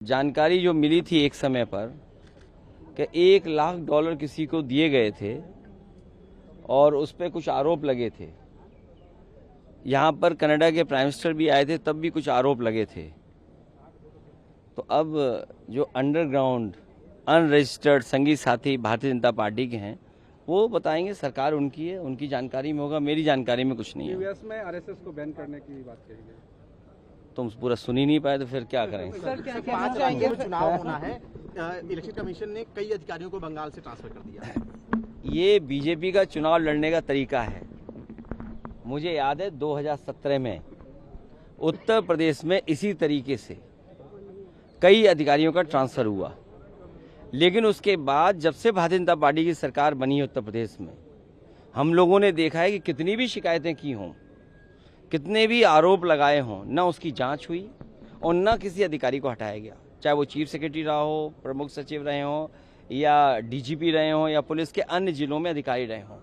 जानकारी जो मिली थी एक समय पर कि $1 लाख किसी को दिए गए थे और उस पर कुछ आरोप लगे थे। यहाँ पर कनाडा के प्राइम मिनिस्टर भी आए थे, तब भी कुछ आरोप लगे थे। तो अब जो अंडरग्राउंड अनरजिस्टर्ड संगी साथी भारतीय जनता पार्टी के हैं वो बताएंगे, सरकार उनकी है, उनकी जानकारी में होगा, मेरी जानकारी में कुछ नहीं है। यूएस में आरएसएस को बैन करने की बात कही गई। तुम पूरा सुन ही नहीं पाए तो फिर क्या करें। सर, 5 राज्यों में चुनाव होना है। इलेक्शन कमीशन ने कई अधिकारियों को बंगाल से ट्रांसफर कर दिया है। ये बीजेपी का चुनाव लड़ने का तरीका है। मुझे याद है 2017 में उत्तर प्रदेश में इसी तरीके से कई अधिकारियों का ट्रांसफर हुआ, लेकिन उसके बाद जब से भारतीय जनता पार्टी की सरकार बनी है उत्तर प्रदेश में, हम लोगों ने देखा है कि कितनी भी शिकायतें की हों, कितने भी आरोप लगाए हों, न उसकी जांच हुई और न किसी अधिकारी को हटाया गया, चाहे वो चीफ सेक्रेटरी रहा हो, प्रमुख सचिव रहे हों या डीजीपी रहे हों या पुलिस के अन्य जिलों में अधिकारी रहे हों।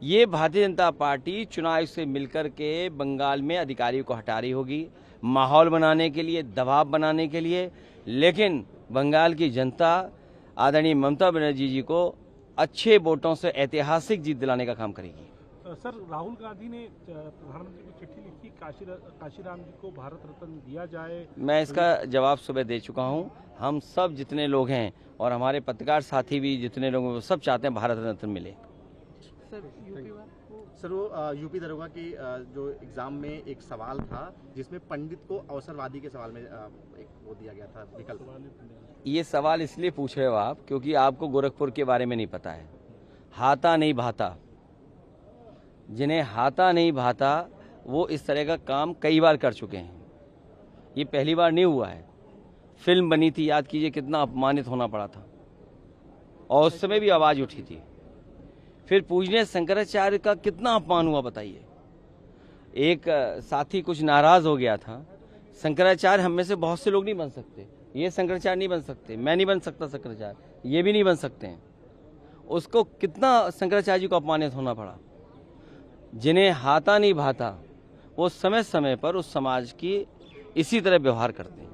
ये भारतीय जनता पार्टी चुनाव आयोग से मिलकर के बंगाल में अधिकारियों को हटा रही होगी, माहौल बनाने के लिए, दबाव बनाने के लिए। लेकिन बंगाल की जनता आदरणीय ममता बनर्जी जी को अच्छे वोटों से ऐतिहासिक जीत दिलाने का काम करेगी। सर, राहुल गांधी ने प्रधानमंत्री को चिट्ठी लिखी, काशीराम जी को भारत रत्न दिया जाए। मैं इसका जवाब सुबह दे चुका हूं। हम सब जितने लोग हैं और हमारे पत्रकार साथी भी जितने लोग हैं वो सब चाहते हैं भारत रत्न मिले। सर, वो यूपी दरोगा की जो एग्जाम में एक सवाल था जिसमें पंडित को अवसरवादी के सवाल में एक वो दिया गया था विकल्प। ये सवाल इसलिए पूछ रहे हो आप क्योंकि आपको गोरखपुर के बारे में नहीं पता है। हाथा नहीं भाता, जिन्हें हाथा नहीं भाता वो इस तरह का काम कई बार कर चुके हैं। ये पहली बार नहीं हुआ है। फिल्म बनी थी, याद कीजिए कितना अपमानित होना पड़ा था और उस समय भी आवाज उठी थी। फिर पूजनीय शंकराचार्य का कितना अपमान हुआ बताइए। एक साथी कुछ नाराज हो गया था। शंकराचार्य हम में से बहुत से लोग नहीं बन सकते। ये शंकराचार्य नहीं बन सकते, मैं नहीं बन सकता शंकराचार्य, ये भी नहीं बन सकते हैं। उसको कितना शंकराचार्य जी को अपमानित होना पड़ा। जिन्हें हाथा नहीं भाता वो समय समय पर उस समाज की इसी तरह व्यवहार करते हैं।